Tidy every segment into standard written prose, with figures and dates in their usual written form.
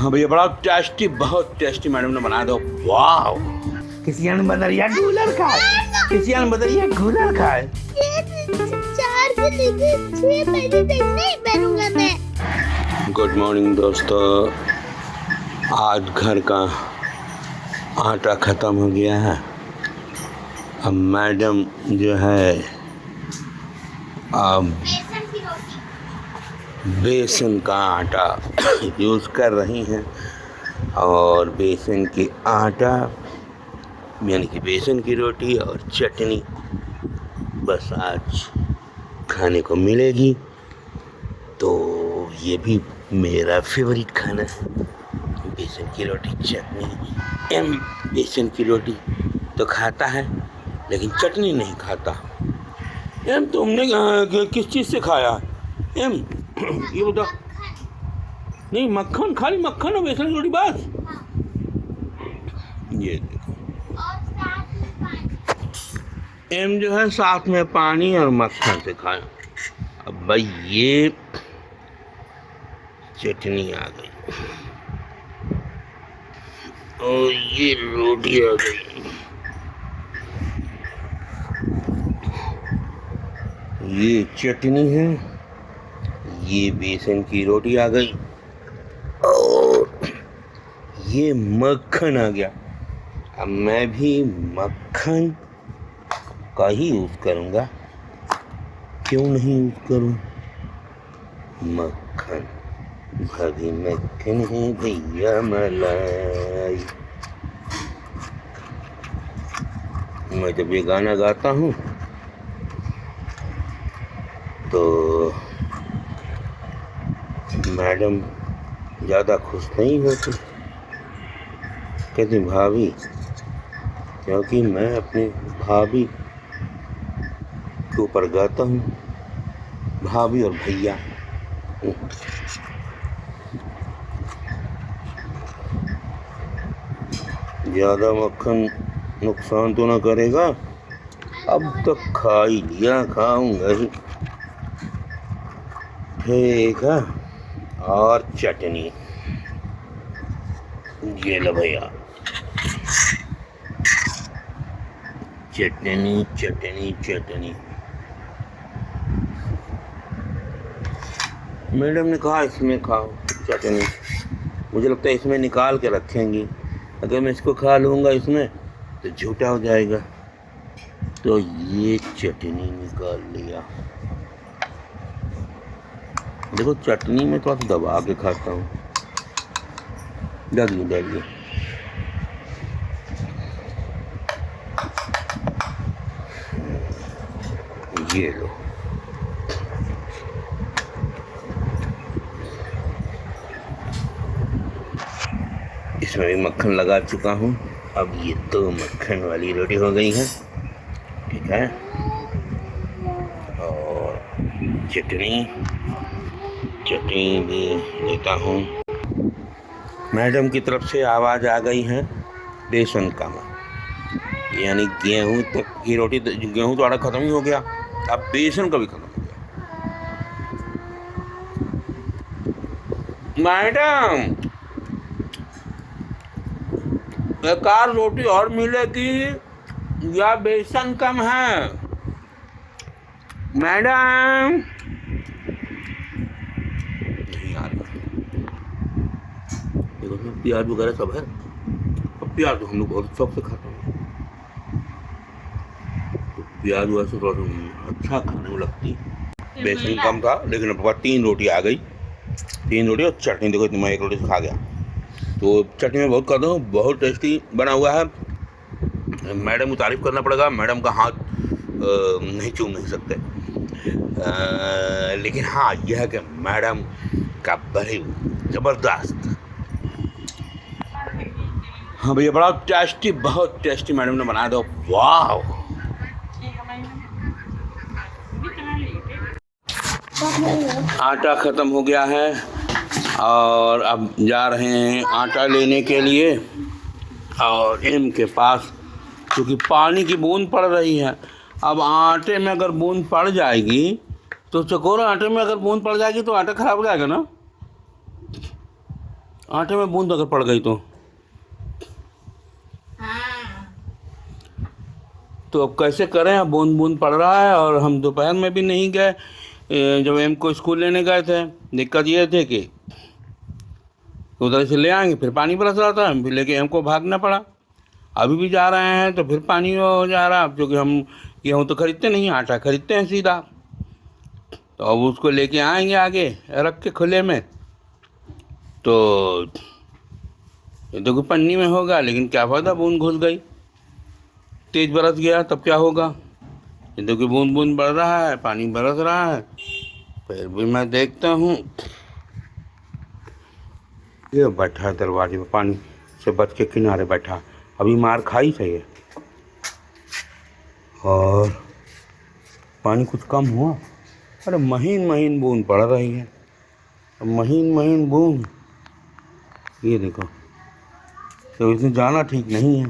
हाँ भैया, बड़ा टेस्टी, बहुत टेस्टी मैडम ने बनाया दो। वाह, किसी ने बदरिया गूलर खाए, किसी ने बदरिया गूलर खाए। 4 से लेकर 6 महीने तक नहीं पहनूंगा मैं। गुड मॉर्निंग दोस्तों, आज घर का आटा ख़त्म हो गया है। अब मैडम जो है अब बेसन का आटा यूज़ कर रही हैं, और बेसन की आटा यानी कि बेसन की रोटी और चटनी बस आज खाने को मिलेगी। तो ये भी मेरा फेवरेट खाना है, बेसन की रोटी चटनी। बेसन की रोटी तो खाता है लेकिन चटनी नहीं खाता। तुमने किस चीज़ से खाया ये बता। नहीं, मक्खन, खाली मक्खन और बेसन की रोटी बस। ये देखो, जो है साथ में पानी और मक्खन से खाया। अब भाई ये चटनी आ गई और ये रोटी आ गई। ये चटनी है, ये बेसन की रोटी आ गई और ये मक्खन आ गया। अब मैं भी मक्खन का ही यूज़ करूँगा, क्यों नहीं यूज़ करूँ। मक्खन भाभी मक्खन है भैया मलाई। मैं जब ये गाना गाता हूँ तो मैडम ज़्यादा खुश नहीं होती, कहती भाभी, क्योंकि मैं अपनी भाभी के ऊपर गाता हूँ, भाभी और भैया। ज़्यादा मक्खन नुकसान तो ना करेगा। अब तक खा ही लिया, खाऊंगा ही। ठीक है, और चटनी ये लो भैया, चटनी चटनी चटनी। मैडम ने कहा इसमें खाओ चटनी, मुझे लगता है इसमें निकाल के रखेंगी। अगर मैं इसको खा लूँगा इसमें तो झूठा हो जाएगा, तो ये चटनी निकाल लिया। देखो, चटनी में थोड़ा सा दबा के खाता हूँ। डालिए ये लो। इसमें भी मक्खन लगा चुका हूँ। अब ये 2 मक्खन वाली रोटी हो गई है, ठीक है। और चटनी भी लेता हूँ। मैडम की तरफ से आवाज़ आ गई है बेसन का, यानी गेहूं तक की रोटी। गेहूं तो आटा ख़त्म ही हो गया, अब बेसन का भी ख़त्म हो गया। मैडम, एक आध रोटी और मिलेगी या बेसन कम है? मैडम नहीं आ रही। देखो, प्याज वगैरह सब है। अब प्याज तो हम लोग बहुत शौक से खाते हैं, तो प्याज वैसे थोड़ा अच्छा खाने में लगती। बेसन कम था लेकिन अब 3 रोटी आ गई, 3 रोटी और चटनी। देखो, मैं 1 रोटी से खा गया। तो चटनी में बहुत कहता हूँ, बहुत टेस्टी बना हुआ है। मैडम को तारीफ़ करना पड़ेगा, मैडम का हाथ नहीं चूम नहीं सकते। लेकिन हाँ, यह है कि मैडम का बड़ी ज़बरदस्त। हाँ भैया, बड़ा टेस्टी, बहुत टेस्टी मैडम ने बनाया दो। वाह, आटा ख़त्म हो गया है और अब जा रहे हैं आटा लेने के लिए। और के पास क्योंकि पानी की बूंद पड़ रही है, अब आटे में अगर बूंद पड़ जाएगी तो चकोरा आटे में अगर बूंद पड़ जाएगी तो आटा ख़राब हो जाएगा ना। आटे में बूंद अगर पड़ गई तो अब कैसे करें। अब बूंद बूंद पड़ रहा है और हम दोपहर में भी नहीं गए। जब एम को स्कूल लेने गए थे, दिक्कत ये थी कि उधर से ले आएंगे फिर पानी बरस रहा था, फिर लेके एम को भागना पड़ा। अभी भी जा रहे हैं तो फिर पानी हो जा रहा, क्योंकि हम गेहूँ तो खरीदते नहीं, आटा खरीदते हैं सीधा। तो अब उसको लेके आएंगे आगे रख के खुले में, तो ये तो कोई पन्नी में होगा, लेकिन क्या फ़ायदा, बूंद घुस गई, तेज बरस गया तब क्या होगा। ये तो कि बूंद बूंद बढ़ रहा है, पानी बरस रहा है, फिर भी मैं देखता हूँ ये बैठा है दरवाजे पे, पानी से बच के किनारे बैठा। अभी मार खाई चाहिए और पानी कुछ कम हुआ। अरे महीन महीन बूंद पड़ रही है, महीन महीन बूंद। ये देखो, तो इसमें जाना ठीक नहीं है।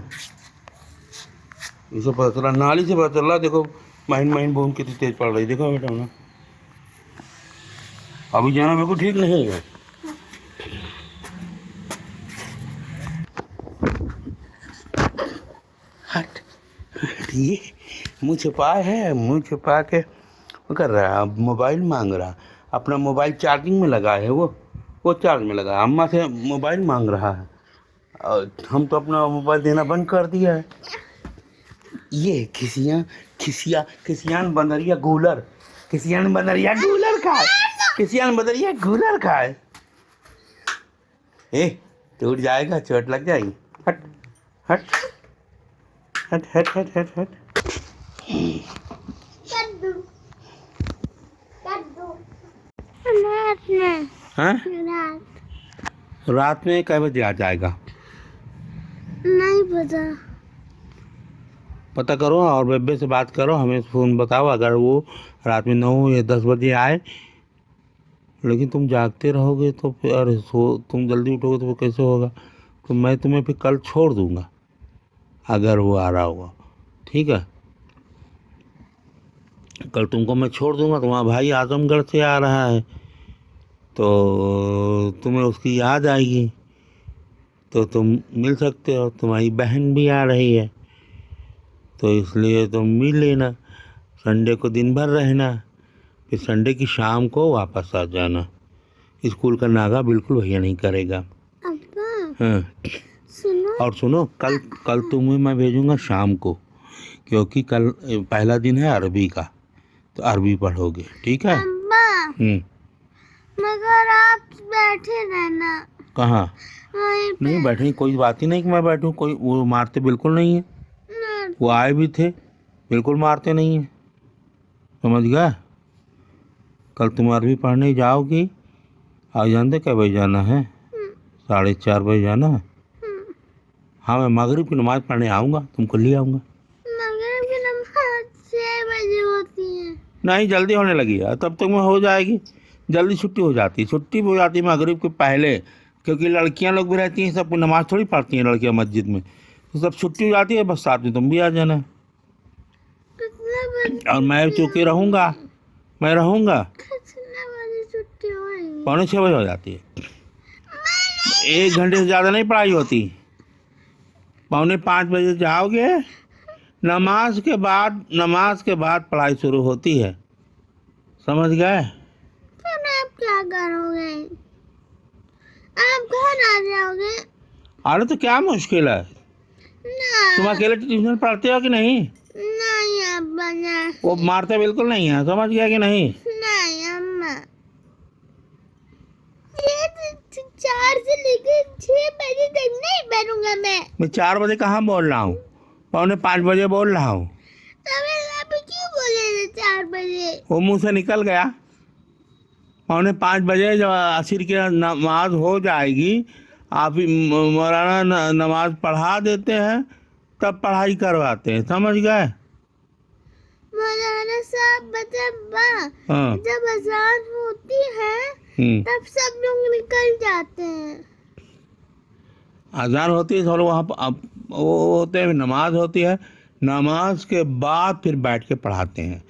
इसे पता चला, नाली से पता चला। देखो महीन महीन बूंद कितनी तेज पड़ रही, देखो बेटा ना, अभी जाना बिल्कुल ठीक नहीं है। हट, ये मुँह छुपा है, मुँह छुपा के वो कर रहा है, मोबाइल मांग रहा। अपना मोबाइल चार्जिंग में लगा है, वो चार्ज में लगा, अम्मा से मोबाइल मांग रहा है और हम तो अपना मोबाइल देना बंद कर दिया है। ये खिसियान बंदरिया गूलर, खिसियान बंदरिया गूलर खाए, खिसियान बंदरिया गूलर खाए। टूट जाएगा, चोट लग जाएगी। हट हट हट हट हट हट हट। रात में कै बजे आ जाएगा? नहीं पता। पता करो और बेबे से बात करो, हमें फ़ोन बताओ। अगर वो रात में 9 या 10 बजे आए, लेकिन तुम जागते रहोगे तो फिर तुम जल्दी उठोगे तो कैसे होगा। तो मैं तुम्हें फिर कल छोड़ दूंगा अगर वो आ रहा होगा, ठीक है। कल तुमको मैं छोड़ दूंगा। तुम्हारा भाई आजमगढ़ से आ रहा है तो तुम्हें उसकी याद आएगी तो तुम मिल सकते हो। तुम्हारी बहन भी आ रही है तो इसलिए तुम मिल लेना। संडे को दिन भर रहना, फिर संडे की शाम को वापस आ जाना। स्कूल का नागा बिल्कुल भैया नहीं करेगा। हाँ, सुनो। और सुनो, कल तुम्हें मैं भेजूंगा शाम को, क्योंकि कल पहला दिन है अरबी का, तो अरबी पढ़ोगे, ठीक है। मगर आप बैठे रहना। कहाँ? नहीं बैठे, कोई बात ही नहीं कि मैं बैठूं। कोई वो मारते बिल्कुल नहीं है, वो आए भी थे, बिल्कुल मारते नहीं है, समझ गया। कल तुम अरबी पढ़ने जाओगी। आज जानते क्या बजे जाना है? 4:30 बजे जाना है। हाँ, मैं मगरिब की नमाज़ पढ़ने आऊँगा, तुमको ले आऊँगा। मगरिब की नमाज़ 6 बजे होती है। नहीं, जल्दी होने लगी है, तब तक में हो जाएगी। जल्दी छुट्टी हो जाती है मगरिब के पहले, क्योंकि लड़कियां लोग भी रहती हैं, सब नमाज़ थोड़ी पढ़ती हैं लड़कियां मस्जिद में, तो सब छुट्टी हो जाती है। बस साथ में तुम भी आ जाना। और मैं चूँकि रहूँगा, मैं रहूँगा। 5:45 बजे हो जाती है। 1 घंटे से ज़्यादा नहीं पढ़ाई होती। 4:45 बजे जाओगे, नमाज के बाद पढ़ाई शुरू होती है, समझ गए। फिर आप क्या करोगे? आप घर आ जाओगे। अरे तो क्या मुश्किल है, तुम अकेले ट्यूशन पढ़ते हो कि नहीं? नहीं अब्बा ना। वो मारते बिल्कुल नहीं है, समझ गया कि नहीं? नहीं अम्मा, ये 4 से लेकर 6 बजे तक नहीं बैठूंगा मैं 4 बजे कहाँ बोल रहा हूँ, 4:45 बजे बोल रहा हूँ। आप क्यों बोले 4 बजे? वो मुंह से निकल गया। 4:45 बजे जब असर की नमाज हो जाएगी, आप मौलाना नमाज पढ़ा देते हैं, तब पढ़ाई करवाते हैं, समझ गए। मौलाना साहब हाँ, जब अजान होती है तब सब लोग निकल जाते हैं। अजान होती है, सब लोग वहाँ वो होते हैं, नमाज होती है, नमाज के बाद फिर बैठ के पढ़ाते हैं,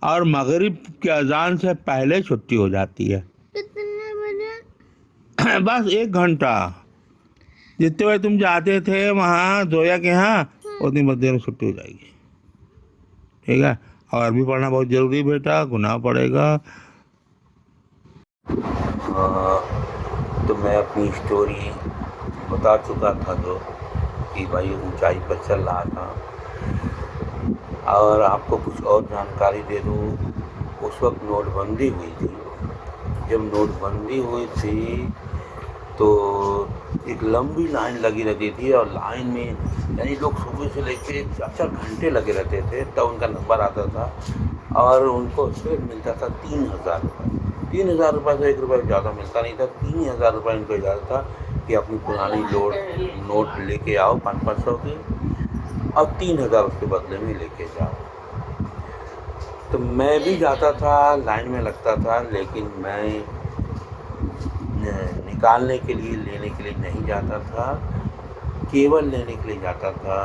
और मगरिब के अजान से पहले छुट्टी हो जाती है। कितने बजे? बस 1 घंटा। जितने बजे तुम जाते थे वहाँ जोया के यहाँ, उतनी बस देर में छुट्टी हो जाएगी। ठीक है, और अरबी पढ़ना बहुत जरूरी बेटा, गुनाह पड़ेगा। तो मैं अपनी स्टोरी बता चुका था जो कि भाई ऊंचाई पर चल रहा था। और आपको कुछ और जानकारी दे दूँ, उस वक्त नोटबंदी हुई थी। जब नोटबंदी हुई थी तो एक लंबी लाइन लगी रहती थी, और लाइन में यानी लोग सुबह से लेके 4-4 घंटे लगे रहते थे, तब उनका नंबर आता था और उनको सिर्फ मिलता था 3000 रुपये। 3000 रुपये से 1 रुपये ज़्यादा मिलता नहीं था। 3000 रुपये उनको इजाज़त था कि अपनी पुरानी नोट लेके आओ 500-500 की, और 3000 उसके बदले में लेके जाओ। तो मैं भी जाता था, लाइन में लगता था, लेकिन मैं निकालने के लिए, लेने के लिए नहीं जाता था, केवल लेने के लिए जाता था,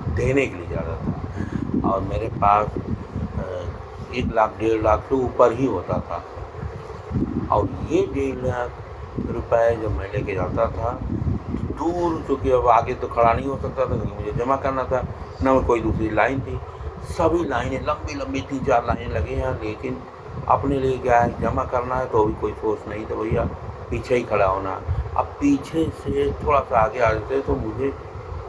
देने के लिए जाता था। और मेरे पास 1 लाख 1.5 लाख से ऊपर ही होता था। और ये 1.5 लाख रुपए जब मैं लेके जाता था, दूर, चूँकि अब आगे तो खड़ा नहीं हो सकता था क्योंकि मुझे जमा करना था, ना कोई दूसरी लाइन थी। सभी लाइनें लंबी लंबी 3-4 लाइनें लगी हैं, लेकिन अपने लिए क्या है, जमा करना है तो भी कोई सोच नहीं था भैया, पीछे ही खड़ा होना। अब पीछे से थोड़ा सा आगे आ जाते तो मुझे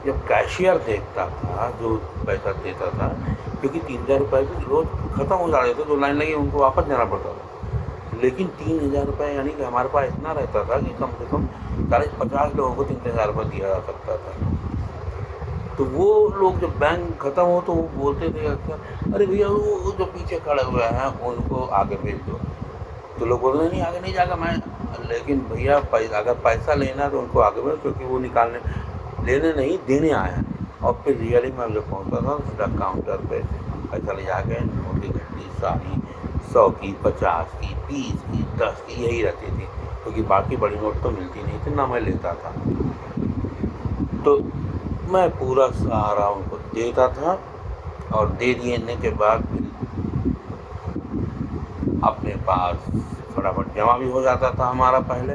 जब कैशियर देखता था जो पैसा देता था, क्योंकि 3000 रुपये भी रोज़ ख़त्म हो जाते थे, जो लाइन लगी उनको वापस जाना पड़ता था। लेकिन 3000 रुपये यानी कि हमारे पास इतना रहता था कि कम से कम 40-50 लोगों को 3000 रुपये दिया जा सकता था। तो वो लोग जब बैंक ख़त्म हो तो वो बोलते थे अक्सर, अरे भैया वो जो पीछे खड़े हुए हैं उनको आगे भेज दो। तो लोग बोलते नहीं, आगे नहीं जाएगा मैं। लेकिन भैया अगर पैसा लेना तो उनको आगे भेजो, क्योंकि वो लेने नहीं, देने आए हैं। और फिर रियली मैं जब पहुँचता था तो सीधा काउंटर पे पैसा ले जाके नोट की घंटी सारी 100 की, 50 की, 20 की, 10 की यही रहती थी, क्योंकि बाकी बड़ी नोट तो मिलती नहीं थी, ना मैं लेता था। तो मैं पूरा सहारा उनको देता था, और दे देने के बाद अपने पास फटाफट जमा भी हो जाता था हमारा पहले,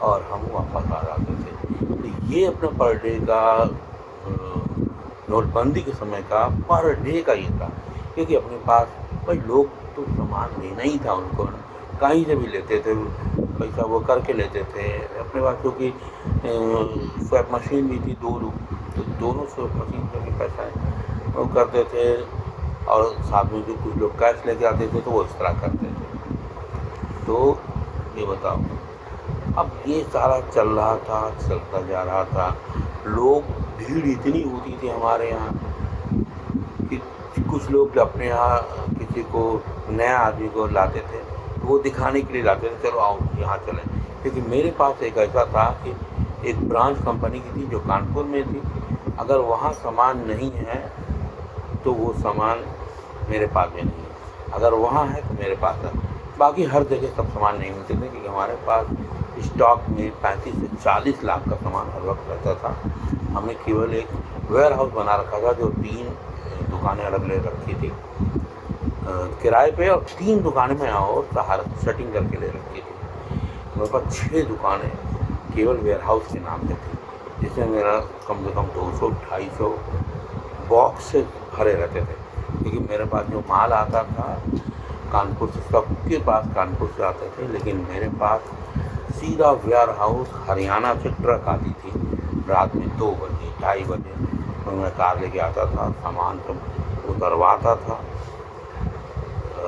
और हम वापस आ जाते थे। तो ये अपना पर डे का नोटबंदी के समय का पर डे का ये था, क्योंकि अपने पास भाई लोग तो सामान लेना ही था उनको, कहीं से भी लेते थे पैसा, वो करके लेते थे अपने पास। क्योंकि स्वैप मशीन भी थी, तो दोनों स्वैप मशीन से भी पैसा वो करते थे, और साथ में जो कुछ लोग कैश लेके आते थे तो वो इस तरह करते थे। तो ये बताओ, अब ये सारा चल रहा था, चलता जा रहा था। लोग, भीड़ इतनी होती थी हमारे यहाँ कि कुछ लोग अपने यहाँ किसी को, नया आदमी को लाते थे तो वो दिखाने के लिए लाते थे, चलो आओ यहाँ चलें। क्योंकि मेरे पास एक ऐसा था कि एक ब्रांच कंपनी की थी जो कानपुर में थी, अगर वहाँ सामान नहीं है तो वो सामान मेरे पास भी नहीं है, अगर वहाँ है तो मेरे पास है। बाकी हर जगह सब सामान नहीं मिलते थे, क्योंकि हमारे पास स्टॉक में 35 से 40 लाख का सामान हर वक्त रहता था। हमने केवल एक वेयर हाउस बना रखा था, जो 3 दुकानें अलग ले रखी थी किराए पे, और 3 दुकानें में और सहारा सेटिंग करके ले रखी थी। मेरे पास 6 दुकानें केवल वेयर हाउस के नाम से थी, जिसमें मेरा कम से कम 200-250 बॉक्स से भरे रहते थे। क्योंकि मेरे पास जो माल आता था कानपुर से, सबके पास कानपुर से आते थे, लेकिन मेरे पास सीधा वेयर हाउस हरियाणा से ट्रक आती थी रात में 2 बजे 2:30 बजे, तो मैं कार लेके आता था, सामान सब उतरवाता था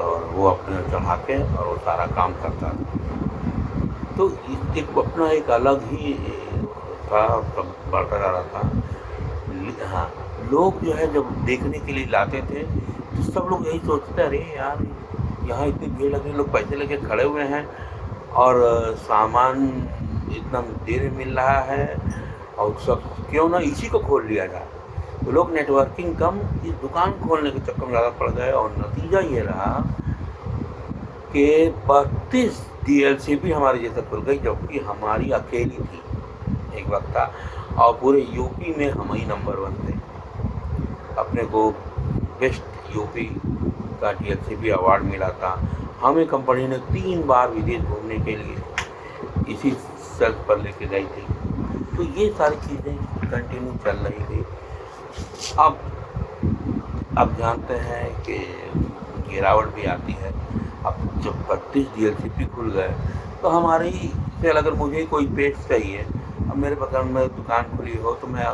और वो अपने चढ़ा के और वो सारा काम करता था। तो एक अपना एक अलग ही था, सब बढ़ता जा रहा था। हाँ, लोग जो है जब देखने के लिए लाते थे तो सब लोग यही सोचते, अरे यार यहाँ इतनी भीड़ लगी, लोग पैसे लेके खड़े हुए हैं और सामान इतना देर में मिल रहा है, और सब क्यों ना इसी को खोल लिया जाए। तो लोग नेटवर्किंग कम, इस दुकान खोलने के चक्कर में ज़्यादा पड़ गए, और नतीजा ये रहा कि 32 DLCP हमारे जैसे खुल गई, जबकि हमारी अकेली थी एक वक्त था, और पूरे यूपी में हम ही नंबर 1 थे। अपने को बेस्ट यूपी का DLCP अवार्ड मिला था। हमें कंपनी ने 3 बार विदेश घूमने के लिए इसी सेल्फ पर लेके गई थी। तो ये सारी चीज़ें कंटिन्यू चल रही थी। अब जानते हैं कि गिरावट भी आती है। अब जब 32 डीएलसीपी खुल गए तो हमारी सेल, अगर मुझे कोई पेस्ट चाहिए, अब मेरे बगल में दुकान खुली हो तो मैं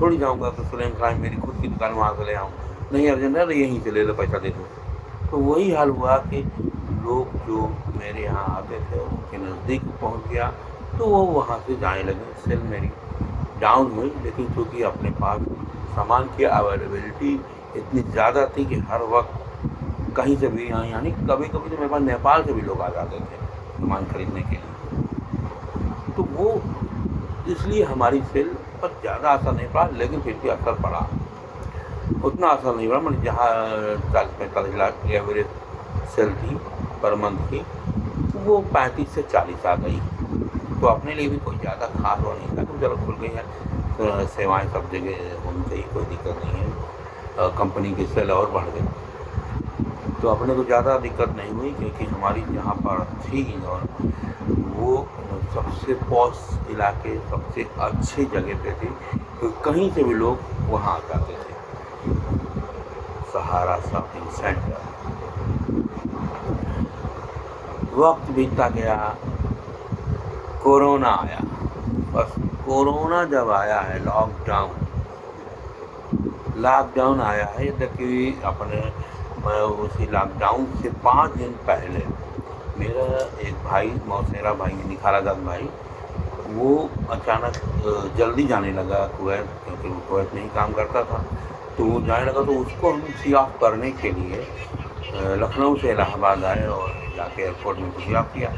थोड़ी जाऊँगा कि सुलेम खान मेरी खुद की दुकान वहाँ से ले आऊँ, नहीं अर्जेंट है तो यहीं से ले लो, पैसा दे दो। तो वही हाल हुआ कि लोग जो मेरे यहाँ आते थे उनके नज़दीक पहुँच गया तो वो वहाँ से जाने लगे। सेल मेरी डाउन हुई, लेकिन चूँकि अपने पास सामान की अवेलेबिलिटी इतनी ज़्यादा थी कि हर वक्त कहीं से भी, यानी कभी कभी तो मेरे पास नेपाल से भी लोग आ जाते थे सामान खरीदने के लिए। तो वो इसलिए हमारी सेल पर ज़्यादा असर नहीं पड़ा, लेकिन फिर भी असर पड़ा। उतना असर नहीं पड़ा, मतलब जहाँ 40-45 लाख की एवरेज सेल थी पर मंथ की, वो 35 से 40 आ गई। तो अपने लिए भी कोई ज़्यादा खास वो नहीं था कि चलो खुल गई है तो सेवाएँ सब जगह होनी चाहिए, कोई दिक्कत नहीं है। कंपनी की सेल और बढ़ गई तो अपने को ज़्यादा दिक्कत नहीं हुई, क्योंकि हमारी जहाँ पर थी और वो सबसे पॉश इलाके, सबसे अच्छी जगह पे थी, तो कहीं से भी लोग वहाँ आ जाते थे। सहारा शॉपिंग सेंटर। वक्त बीतता गया, कोरोना आया। बस कोरोना जब आया है, लॉकडाउन आया है, देखिए अपने मैं उसी लॉकडाउन से 5 दिन पहले मेरा एक भाई, मौसेरा भाई, निखारादास भाई, वो अचानक जल्दी जाने लगा कुवैत, क्योंकि वो कुवैत में ही काम करता था। तो वो जाने लगा तो उसको हम सी ऑफ करने के लिए लखनऊ से इलाहाबाद आए और जाके एयरपोर्ट में सी ऑफ किया।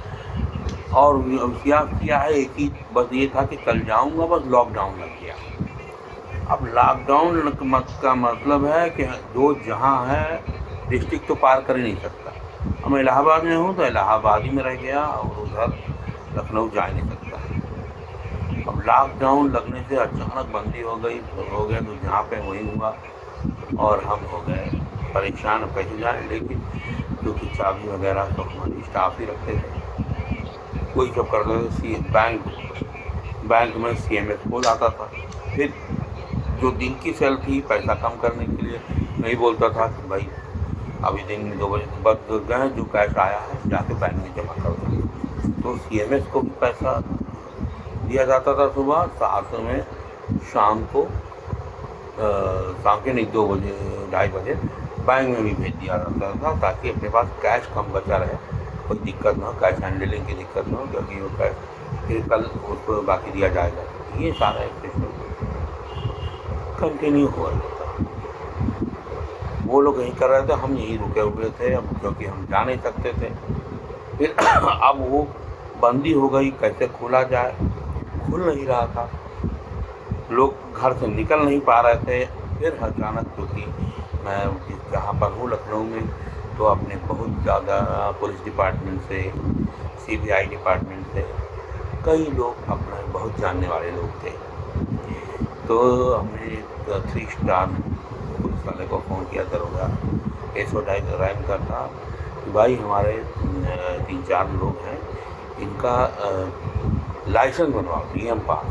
और सी ऑफ किया है, एक ही बस ये था कि कल जाऊंगा, बस लॉकडाउन लग गया। अब लॉकडाउन का मतलब है कि जो जहाँ है डिस्ट्रिक्ट तो पार कर ही नहीं सकता। अब मैं इलाहाबाद में हूँ तो इलाहाबाद ही में रह गया और उधर लखनऊ जा नहीं सकता। अब लॉकडाउन लगने से अचानक बंदी हो गया तो जहाँ पे वही हुआ और हम हो गए परेशान, अब कैसे जाए। लेकिन क्योंकि चाबी वगैरह तो हमारी स्टाफ ही रखते थे, कोई सब करते थे। बैंक में CMS हो जाता था। फिर जो दिन की सेल थी, पैसा कम करने के लिए मैं ही बोलता था कि भाई अभी दिन में 2 बजे के बाद गए, जो कैश आया है जाके बैंक में जमा कर दो। तो CMS को भी पैसा दिया जाता था सुबह, साथ में शाम को शाम के नहीं 2 बजे 2:30 बजे बैंक में भी भेज दिया जाता था, ताकि अपने पास कैश कम बचा रहे, कोई दिक्कत ना हो, कैश हैंडलिंग की दिक्कत ना हो, क्योंकि वो कैश फिर कल उसको बाकी दिया जाएगा। ये सारा एक सिस्टम कंटिन्यू हो रहा था। वो लोग यहीं कर रहे थे, हम यहीं रुके हुए थे, अब क्योंकि हम जा नहीं सकते थे। फिर अब वो बंदी हो गई, कैसे खोला जाए, खुल नहीं रहा था, लोग घर से निकल नहीं पा रहे थे। फिर अचानक, क्योंकि मैं जहाँ पर हूँ लखनऊ में, तो अपने बहुत ज़्यादा पुलिस डिपार्टमेंट से, CBI डिपार्टमेंट से कई लोग अपने बहुत जानने वाले लोग थे। तो हमने 3 स्टार पुलिस वाले को फ़ोन किया, दरोगा SO रैंक का था, कि भाई हमारे 3-4 लोग हैं, इनका लाइसेंस बनवाओ, DM पास।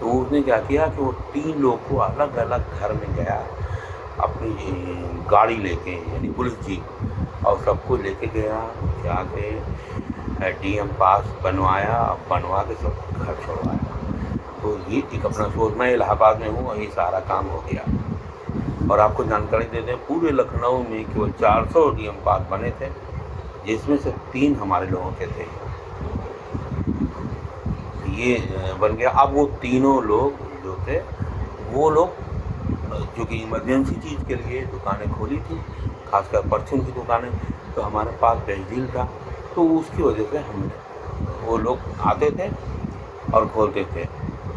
तो उसने क्या किया कि वो 3 लोग को अलग अलग घर में गया, अपनी गाड़ी लेके, यानी पुलिस जीप, और सबको लेके गया, जाके DM पास बनवा के सब घर छोड़वाया। तो ये एक अपना सोच, मैं इलाहाबाद में हूँ, ये सारा काम हो गया। और आपको जानकारी दे दें, पूरे लखनऊ में केवल 400 DM पास बने थे, जिसमें से 3 हमारे लोगों के थे। ये बन गया। अब वो तीनों लोग जो थे, वो लोग जो कि इमरजेंसी चीज़ के लिए दुकानें खोली थी, खासकर परचून की दुकानें, तो हमारे पास बेचडील था, तो उसकी वजह से वो लोग आते थे और खोलते थे।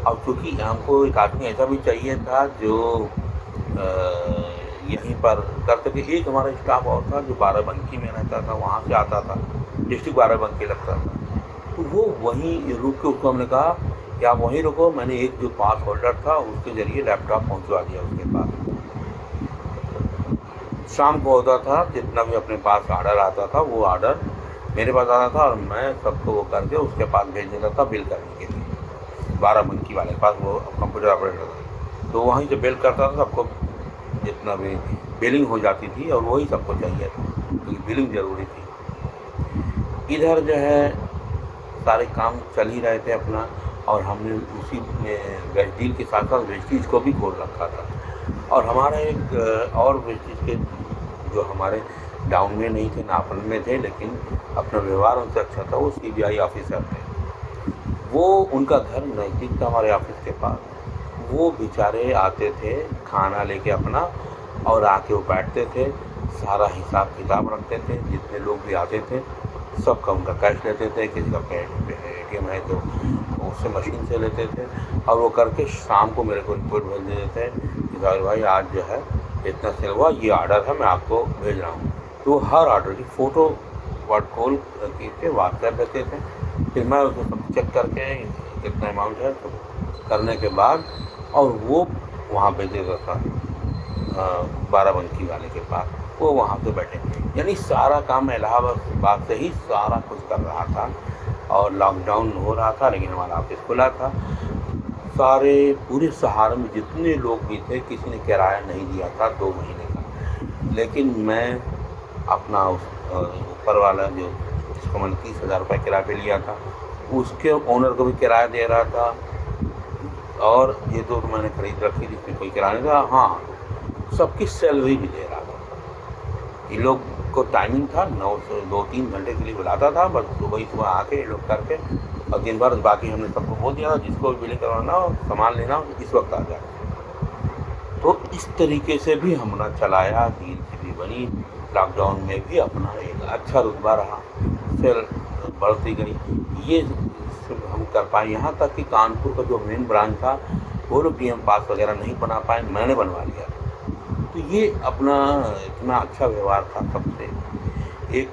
अब चूँकि हमको एक आदमी ऐसा भी चाहिए था जो यहीं पर कर सके। एक हमारा स्टाफ और था जो बाराबंकी में रहता था, वहाँ से आता था, डिस्ट्रिक्ट बाराबंकी लगता था, तो वो वहीं रुक के, उसको हमने कहा कि आप वहीं रुको। मैंने एक जो पास होल्डर था उसके ज़रिए लैपटॉप पहुंचवा दिया उसके पास। शाम को होता था, जितना भी अपने पास आर्डर आता था वो आर्डर मेरे पास आता था और मैं सबको वो करके उसके पास भेज देता था बिल करने के लिए। बाराबंकी वाले के पास वो कंप्यूटर ऑपरेटर था, तो वहीं से बिल करता था सबको, जितना भी बिलिंग हो जाती थी, और वही सबको चाहिए था क्योंकि बिलिंग ज़रूरी थी। इधर जो है सारे काम चल ही रहे थे अपना, और हमने उसी में वेस्टीज के साथ साथ वेस्टीज को भी खोल रखा था। और हमारा एक और वेस्टीज के जो हमारे डाउन में नहीं थे, नापन में थे, लेकिन अपना व्यवहार उनसे अच्छा था, वो CBI ऑफिसर थे। वो उनका घर नज़दीक था हमारे ऑफिस के पास। वो बेचारे आते थे खाना लेके अपना, और आके वो बैठते थे, सारा हिसाब किताब रखते थे, जितने लोग भी आते थे सबका उनका कैश लेते थे, किसी का ATM है तो उससे मशीन से लेते थे, और वो करके शाम को मेरे को रिपोर्ट भेज देते थे कि साहिल भाई आज जो है इतना सेल हुआ, ये ऑर्डर है, मैं आपको भेज रहा हूँ। तो हर ऑर्डर की फ़ोटो वर्ड कॉल करके व्हाट्सएप देते थे, फिर मैं उसको सब चेक करके कितना अमाउंट है तो करने के बाद, और वो वहाँ भेज देता था बाराबंकी वाले के पास, वो वहाँ पे बैठे, यानी सारा काम मैं इलाहाबाद से ही सारा कुछ कर रहा था। और लॉकडाउन हो रहा था लेकिन हमारा ऑफिस खुला था। सारे पूरे सहारा में जितने लोग भी थे, किसी ने किराया नहीं दिया था 2 महीने का, लेकिन मैं अपना उस ऊपर वाला जो जिसको मैंने 30,000 रुपये किराए पे लिया था, उसके ओनर को भी किराया दे रहा था, और ये तो मैंने खरीद रखी थी, इसमें कोई किराया नहीं था। हाँ, सबकी सैलरी भी दे रहा था। ये लोग को टाइमिंग था 9 से 2-3 घंटे के लिए बुलाता था, बस सुबह आके ये लोग करके, और दिन भर बाकी हमने सबको बोल दिया था जिसको भी बिलिंग करवाना हो, सामान लेना हो, इस वक्त आ जाए। तो इस तरीके से भी हमने चलाया, डील भी बनी, लॉकडाउन में भी अपना एक अच्छा रुतबा रहा, सेल बढ़ती गई। ये हम कर पाए, यहाँ तक कि कानपुर का जो मेन ब्रांच था वो लोग PM पास वगैरह नहीं बना पाए, मैंने बनवा लिया। तो ये अपना इतना अच्छा व्यवहार था सबसे। एक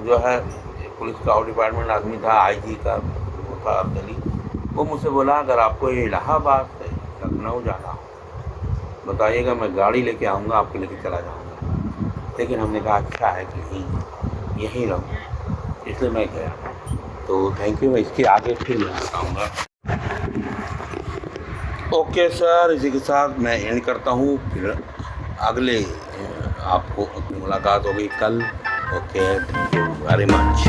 जो है पुलिस का और डिपार्टमेंट आदमी था, IG का वो था अफजली, वो मुझसे बोला अगर आपको इलाहाबाद से लखनऊ जाना हो बताइएगा, मैं गाड़ी लेके आऊँगा, आपको लेके चला जाऊँगा। लेकिन हमने कहा अच्छा है कि यहीं रहूँ, इसलिए मैं गया। तो थैंक यू, मैं इसके आगे फिर मैं बताऊँगा। ओके सर, इसी के साथ मैं एंड करता हूँ, फिर अगले आपको अपनी मुलाकात होगी कल। Okay, thank you very much.